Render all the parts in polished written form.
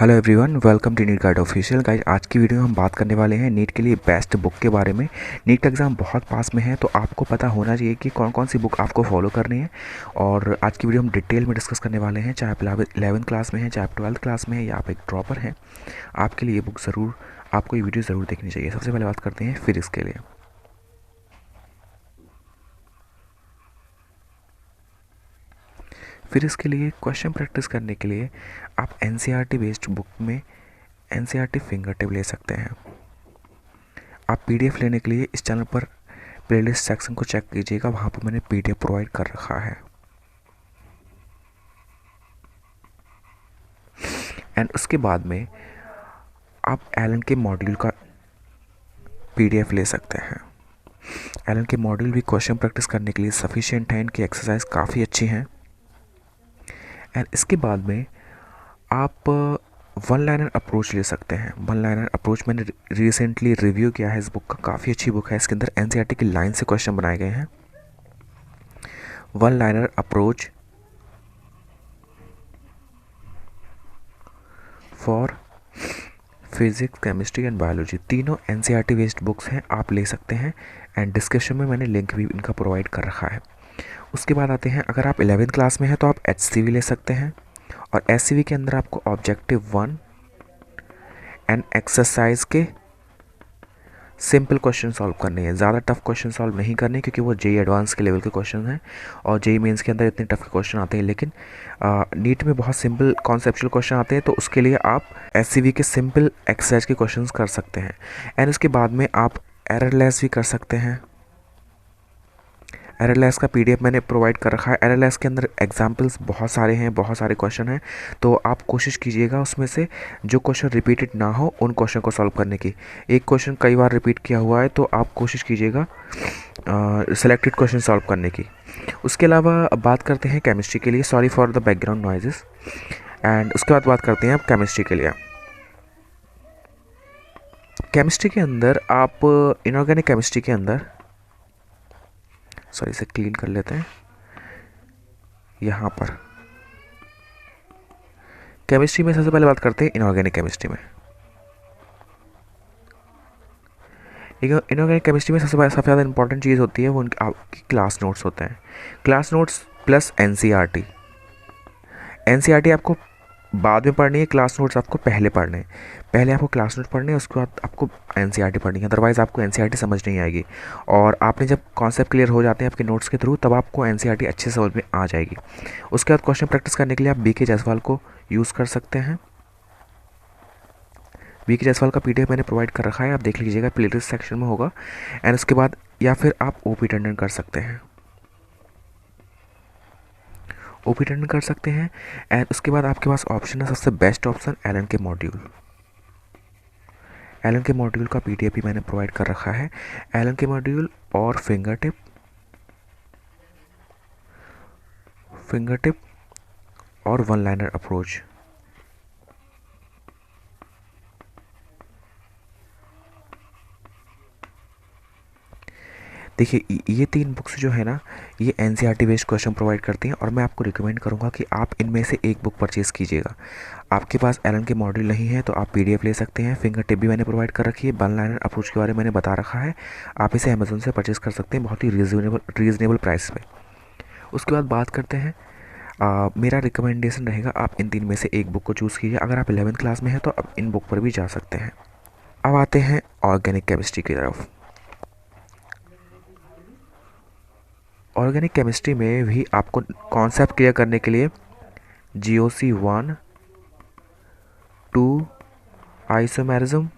Hello everyone, welcome to NEET guide official. Guys, आज की video में हम बात करने वाले हैं नीट के लिए बेस्ट बुक के बारे में। नीट का एग्ज़ाम बहुत पास में है, तो आपको पता होना चाहिए कि कौन कौन सी बुक आपको फॉलो करनी है। और आज की वीडियो हम डिटेल में डिस्कस करने वाले हैं, चाहे आप 11th क्लास में हैं, चाहे आप 12th क्लास में हैं, या आप एक ड्रॉपर हैं। आपके लिए ये बुक ज़रूर, आपको ये वीडियो ज़रूर देखनी चाहिए। सबसे पहले बात करते हैं फिजिक्स के लिए। फिर इसके लिए क्वेश्चन प्रैक्टिस करने के लिए आप एनसीईआरटी बेस्ड बुक में एनसीईआरटी फिंगर टिप ले सकते हैं। आप पीडीएफ लेने के लिए इस चैनल पर प्लेलिस्ट सेक्शन को चेक कीजिएगा, वहाँ पर मैंने पीडीएफ प्रोवाइड कर रखा है। एंड उसके बाद में आप एलन के मॉड्यूल का पीडीएफ ले सकते हैं। एलन के मॉड्यूल भी क्वेश्चन प्रैक्टिस करने के लिए सफिशिएंट है, इनकी एक्सरसाइज काफ़ी अच्छी हैं। एंड इसके बाद में आप वन लाइनर अप्रोच ले सकते हैं। वन लाइनर अप्रोच मैंने रिसेंटली रिव्यू किया है इस बुक का, काफ़ी अच्छी बुक है। इसके अंदर एनसीईआरटी की लाइन से क्वेश्चन बनाए गए हैं। One liner approach for physics, chemistry and biology, तीनों एनसीईआरटी बेस्ड बुक्स हैं, आप ले सकते हैं। एंड डिस्क्रिप्शन में मैंने लिंक भी इनका प्रोवाइड कर रखा है। उसके बाद आते हैं, अगर आप 11th क्लास में हैं तो आप एचसीवी ले सकते हैं। और एचसीवी के अंदर आपको ऑब्जेक्टिव 1 एंड एक्सरसाइज के सिंपल क्वेश्चन सॉल्व करने हैं। ज़्यादा टफ क्वेश्चन सॉल्व नहीं करने, क्योंकि वो जेई एडवांस के लेवल के क्वेश्चन हैं और जेई मेंस के अंदर इतने टफ के क्वेश्चन आते हैं। लेकिन नीट में बहुत सिंपल कॉन्सेप्चुअल क्वेश्चन आते हैं, तो उसके लिए आप एचसीवी के सिंपल एक्सरसाइज के क्वेश्चन कर सकते हैं। एंड उसके बाद में आप एररलेस भी कर सकते हैं। एररलेस का पीडीएफ मैंने प्रोवाइड कर रखा है। एररलेस के अंदर एग्जाम्पल्स बहुत सारे हैं, बहुत सारे क्वेश्चन हैं, तो आप कोशिश कीजिएगा उसमें से जो क्वेश्चन रिपीटेड ना हो उन क्वेश्चन को सॉल्व करने की। एक क्वेश्चन कई बार रिपीट किया हुआ है तो आप कोशिश कीजिएगा सेलेक्टेड क्वेश्चन सॉल्व करने की। उसके अलावा अब बात करते हैं केमिस्ट्री के लिए। Sorry for the background noises. And उसके बाद बात करते हैं अब केमिस्ट्री के लिए। केमिस्ट्री के अंदर आप इनऑर्गेनिक केमिस्ट्री के अंदर, सॉरी इसे क्लीन कर लेते हैं। यहाँ पर केमिस्ट्री में सबसे पहले बात करते हैं इनऑर्गेनिक केमिस्ट्री में। इनऑर्गेनिक केमिस्ट्री में सबसे ज़्यादा इंपॉर्टेंट चीज़ होती है वो उनकी आपकी क्लास नोट्स होते हैं। Class notes plus NCERT. NCERT आपको बाद में पढ़नी है, क्लास नोट्स आपको पहले पढ़ने हैं। पहले आपको क्लास नोट्स पढ़ने हैं, उसके बाद आपको एनसीईआरटी पढ़नी है, अदरवाइज़ आपको एनसीईआरटी समझ नहीं आएगी। और आपने जब कॉन्सेप्ट क्लियर हो जाते हैं आपके नोट्स के थ्रू, तब आपको एनसीईआरटी अच्छे से समझ में आ जाएगी। उसके बाद क्वेश्चन प्रैक्टिस करने के लिए आप बीके जायसवाल को यूज़ कर सकते हैं। बीके जायसवाल का पीडीएफ मैंने प्रोवाइड कर रखा है, आप देख लीजिएगा, प्लेलिस्ट सेक्शन में होगा। एंड उसके बाद या फिर आप ओपी टंडन कर सकते हैं, ओपी टंडन कर सकते हैं। एंड उसके बाद आपके पास ऑप्शन है, सबसे बेस्ट ऑप्शन एलन के मॉड्यूल। एलन के मॉड्यूल का पीडीएफ भी मैंने प्रोवाइड कर रखा है। एलन के मॉड्यूल और फिंगर टिप और वन लाइनर अप्रोच। देखिए, ये तीन बुक्स जो है ना, ये एनसीईआरटी बेस्ड क्वेश्चन प्रोवाइड करती हैं, और मैं आपको रिकमेंड करूँगा कि आप इनमें से एक बुक परचेज़ कीजिएगा। आपके पास एलन के मॉड्यूल नहीं है तो आप पीडीएफ ले सकते हैं। फिंगर टिप भी मैंने प्रोवाइड कर रखी है। वन लाइनर अप्रोच के बारे में मैंने बता रखा है, आप इसे अमेज़ोन से परचेज़ कर सकते हैं बहुत ही रीज़नेबल प्राइस में। उसके बाद बात करते हैं, मेरा रिकमेंडेशन रहेगा आप इन तीन में से एक बुक को चूज़ कीजिए। अगर आप 11th क्लास में हैं तो आप इन बुक पर भी जा सकते हैं। अब आते हैं ऑर्गेनिक केमिस्ट्री की तरफ। ऑर्गेनिक केमिस्ट्री में भी आपको कॉन्सेप्ट क्लियर करने के लिए जीओसी 1, 2, आइसोमेरिज्म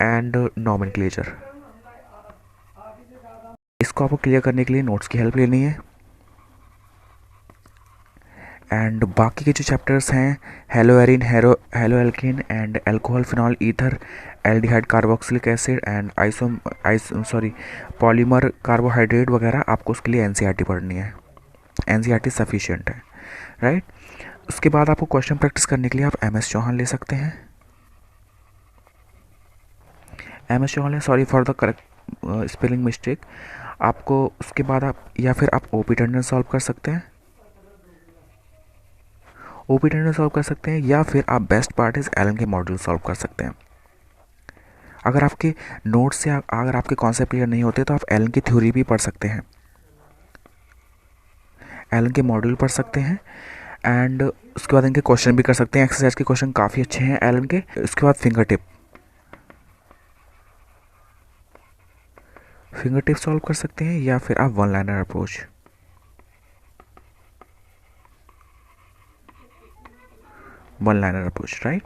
एंड नॉमेनक्लेचर, इसको आपको क्लियर करने के लिए नोट्स की हेल्प लेनी है। एंड बाकी के जो चैप्टर्स हैं, hello Erin, hello alkene and alcohol, phenol, ether, aldehyde, carboxylic acid and polymer carbohydrate वगैरह, आपको उसके लिए एनसीईआरटी पढ़नी है। एनसीईआरटी सफिशिएंट है, राइट। उसके बाद आपको क्वेश्चन प्रैक्टिस करने के लिए आप एमएस चौहान ले सकते हैं। एमएस चौहान है, sorry for the correct spelling mistake. आपको उसके बाद आप या फिर आप ओपी टंडन सॉल्व कर सकते हैं। ओपी टंडन सॉल्व कर सकते हैं, या फिर आप बेस्ट पार्ट इज एलन के मॉड्यूल सॉल्व कर सकते हैं। अगर आपके नोट्स से अगर आपके कॉन्सेप्ट क्लियर नहीं होते तो आप एलन की थ्योरी भी पढ़ सकते हैं, एलन के मॉड्यूल पढ़ सकते हैं, एंड उसके बाद इनके क्वेश्चन भी कर सकते हैं। एक्सरसाइज के क्वेश्चन काफ़ी अच्छे हैं एलन के। उसके बाद फिंगर टिप सॉल्व कर सकते हैं, या फिर आप वन लाइनर अप्रोच, राइट।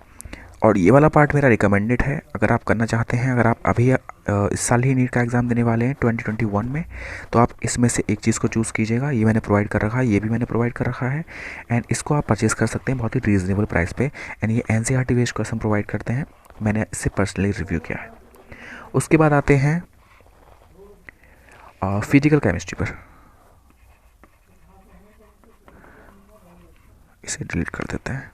और ये वाला पार्ट मेरा रिकमेंडेड है अगर आप करना चाहते हैं। अगर आप अभी इस साल ही नीट का एग्ज़ाम देने वाले हैं 2021 में, तो आप इसमें से एक चीज़ को चूज़ कीजिएगा। ये मैंने प्रोवाइड कर रखा है, ये भी मैंने प्रोवाइड कर रखा है, एंड इसको आप परचेज़ कर सकते हैं बहुत ही रीज़नेबल प्राइस पे। एंड ये एनसीईआरटी बेस्ड क्वेश्चन प्रोवाइड करते हैं, मैंने इससे पर्सनली रिव्यू किया है। उसके बाद आते हैं फिजिकल केमिस्ट्री पर। इसे डिलीट कर देते हैं।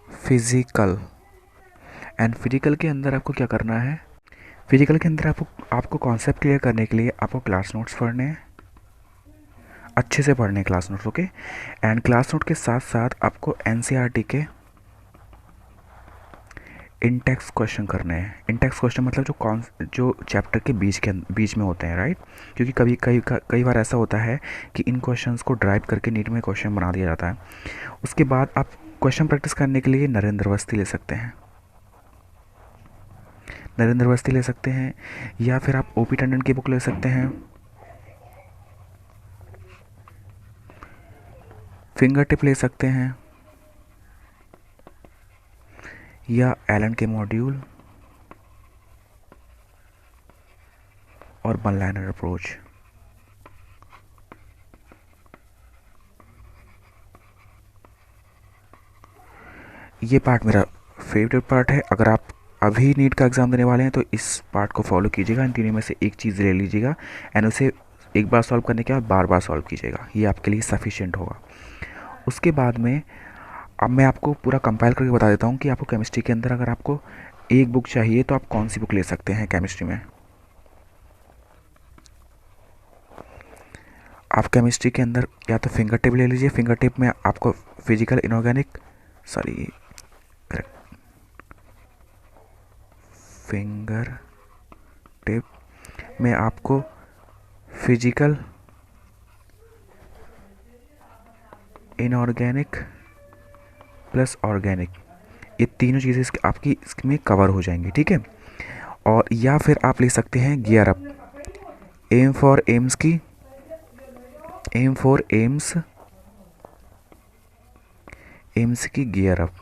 फिजिकल के अंदर आपको क्या करना है? फिजिकल के अंदर आपको कॉन्सेप्ट क्लियर करने के लिए आपको क्लास नोट्स पढ़ने हैं, अच्छे से पढ़ने हैं class notes, okay. And class note के साथ साथ आपको एनसीईआरटी के इंटेक्स क्वेश्चन करने हैं। इंटेक्स क्वेश्चन मतलब जो चैप्टर के बीच में होते हैं, राइट। क्योंकि कई बार ऐसा होता है कि इन क्वेश्चंस को ड्राइव करके नीट में क्वेश्चन बना दिया जाता है। उसके बाद आप क्वेश्चन प्रैक्टिस करने के लिए नरेंद्र अवस्थी ले सकते हैं, या फिर आप ओपी टंडन की बुक ले सकते हैं, फिंगर टिप ले सकते हैं, या एलन के मॉड्यूल और वन लाइनर अप्रोच। ये पार्ट मेरा फेवरेट पार्ट है। अगर आप अभी नीट का एग्ज़ाम देने वाले हैं तो इस पार्ट को फॉलो कीजिएगा। इन तीनों में से एक चीज़ ले लीजिएगा एंड उसे एक बार सॉल्व करने के बाद बार बार सॉल्व कीजिएगा, ये आपके लिए सफिशिएंट होगा। उसके बाद में अब मैं आपको पूरा कंपाइल करके बता देता हूँ कि आपको केमिस्ट्री के अंदर अगर आपको एक बुक चाहिए तो आप कौन सी बुक ले सकते हैं केमिस्ट्री में। आप केमिस्ट्री के अंदर या तो फिंगर टिप ले लीजिए। फिंगर टिप में आपको फिजिकल इनऑर्गेनिक फिंगर टिप में आपको फिजिकल इनऑर्गेनिक प्लस ऑर्गेनिक, ये तीनों चीज़ें आपकी इसमें कवर हो जाएंगी, ठीक है। और या फिर आप ले सकते हैं gear up, M for Ms की gear up,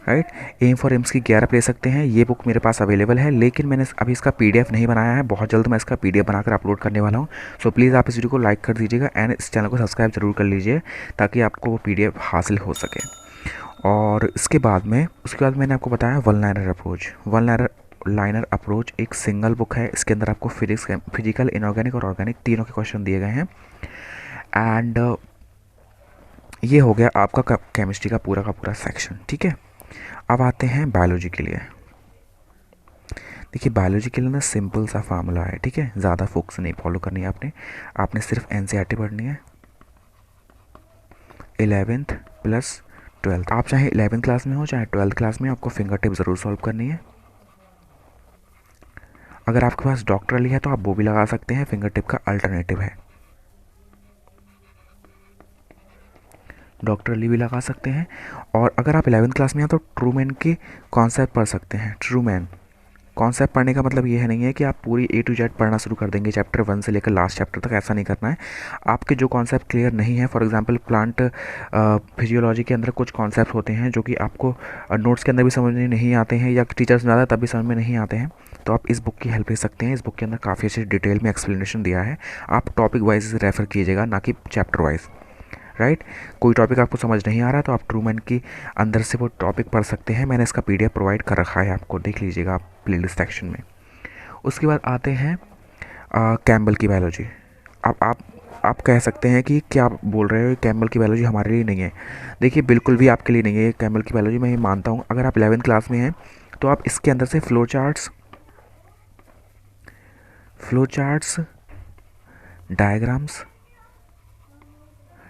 right. M for Ms की 11 ले सकते हैं। ये बुक मेरे पास अवेलेबल है, लेकिन मैंने अभी इसका पीडीएफ नहीं बनाया है। बहुत जल्द मैं इसका पीडीएफ बनाकर अपलोड करने वाला हूँ। सो प्लीज़ आप इस वीडियो को लाइक कर दीजिएगा एंड इस चैनल को सब्सक्राइब जरूर कर लीजिए ताकि आपको वो पीडीएफ हासिल हो सके। और उसके बाद मैंने आपको बताया वन लाइनर अप्रोच एक सिंगल बुक है। इसके अंदर आपको फिजिकल इनऑर्गेनिक और ऑर्गेनिक तीनों के क्वेश्चन दिए गए हैं। एंड ये हो गया आपका केमिस्ट्री का पूरा सेक्शन, ठीक है। अब आते हैं बायोलॉजी के लिए। देखिए बायोलॉजी के लिए ना सिंपल सा फार्मूला है, ठीक है। ज़्यादा फोकस नहीं फॉलो करनी है आपने सिर्फ एनसीईआरटी पढ़नी है 11th प्लस 12th। आप चाहे 11th क्लास में हो चाहे 12th क्लास में, आपको फिंगर टिप ज़रूर सॉल्व करनी है। अगर आपके पास डॉक्टरली है तो आप वो भी लगा सकते हैं, फिंगर टिप का अल्टरनेटिव है। डॉक्टरली भी लगा सकते हैं। और अगर आप 11th क्लास में हैं तो ट्रूमैन के कॉन्सेप्ट पढ़ सकते हैं। ट्रूमैन कॉन्सेप्ट पढ़ने का मतलब ये है नहीं है कि आप पूरी A to Z पढ़ना शुरू कर देंगे चैप्टर 1 से लेकर लास्ट चैप्टर तक, ऐसा नहीं करना है। आपके जो कॉन्सेप्ट क्लियर नहीं है, फॉर एग्जांपल प्लांट फिजियोलॉजी के अंदर कुछ कॉन्सेप्ट होते हैं जो कि आपको नोट्स के अंदर भी समझ में नहीं आते हैं या टीचर्स ज़्यादा तब भी समझ में नहीं आते हैं, तो आप इस बुक की हेल्प ले सकते हैं। इस बुक के अंदर काफ़ी अच्छी डिटेल में एक्सप्लेनेशन दिया है। आप टॉपिक वाइज रेफ़र कीजिएगा, ना कि चैप्टर वाइज, राइट। कोई टॉपिक आपको समझ नहीं आ रहा तो आप ट्रूमैन की अंदर से वो टॉपिक पढ़ सकते हैं। मैंने इसका पीडीएफ प्रोवाइड कर रखा है, आपको देख लीजिएगा आप प्लेलिस्ट सेक्शन में। उसके बाद आते हैं कैम्बल की बायोलॉजी। अब आप कह सकते हैं कि क्या आप बोल रहे हो कैम्बल की बायोलॉजी हमारे लिए नहीं है। देखिए बिल्कुल भी आपके लिए नहीं है कैम्बल की बायोलॉजी, मैं ये मानता हूँ। अगर आप 11th क्लास में हैं तो आप इसके अंदर से फ्लो चार्ट्स डायग्राम्स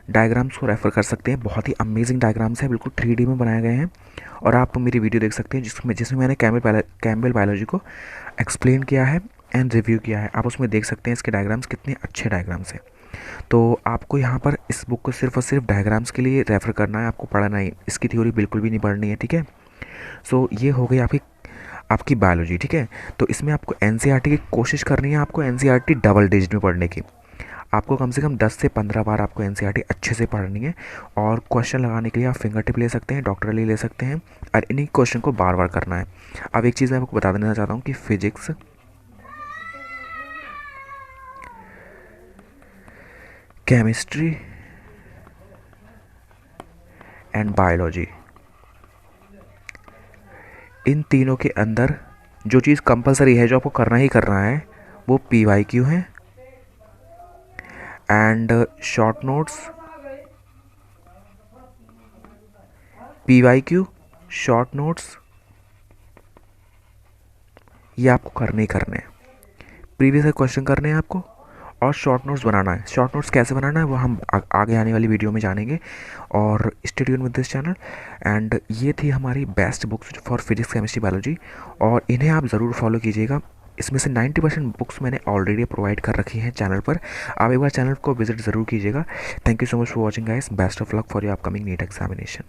डायग्राम्स को रेफ़र कर सकते हैं। बहुत ही अमेजिंग डायग्राम्स हैं, बिल्कुल 3D में बनाए गए हैं। और आप मेरी वीडियो देख सकते हैं जिसमें मैंने कैम्बल बायोलॉजी को एक्सप्लेन किया है एंड रिव्यू किया है। आप उसमें देख सकते हैं इसके डायग्राम्स कितने अच्छे डायग्राम्स हैं। तो आपको यहाँ पर इस बुक को सिर्फ और सिर्फ डायग्राम्स के लिए रेफ़र करना है, आपको पढ़ना ही, इसकी थ्योरी बिल्कुल भी नहीं पढ़नी है, ठीक है। सो ये हो गई आपकी आपकी बायोलॉजी, ठीक है। तो इसमें आपको एनसीईआरटी की कोशिश करनी है, आपको एनसीईआरटी डबल डिजिट में पढ़ने की। आपको कम से कम 10 से 15 बार आपको एनसीईआरटी अच्छे से पढ़नी है। और क्वेश्चन लगाने के लिए आप फिंगर टिप ले सकते हैं, डॉक्टरली ले सकते हैं, और इन्हीं क्वेश्चन को बार बार करना है। अब एक चीज़ मैं आपको बता देना चाहता हूँ कि फिजिक्स, केमिस्ट्री एंड बायोलॉजी, इन तीनों के अंदर जो चीज़ कंपलसरी है, जो आपको करना ही करना है, वो पीवाईक्यू है and short notes. PYQ, short notes, ये आपको करने ही करने हैं। प्रीवियस क्वेश्चन करने हैं आपको, और शॉर्ट नोट्स बनाना है। शॉर्ट नोट्स कैसे बनाना है वो हम आगे आने वाली वीडियो में जानेंगे। और stay tuned with this channel. And ये थी हमारी best books for physics, chemistry, biology, और इन्हें आप ज़रूर फॉलो कीजिएगा। इसमें से 90% बुक्स मैंने ऑलरेडी प्रोवाइड कर रखी हैं चैनल पर। आप एक बार चैनल को विजिट ज़रूर कीजिएगा। Thank you so much for watching guys. Best of luck for your upcoming NEET examination.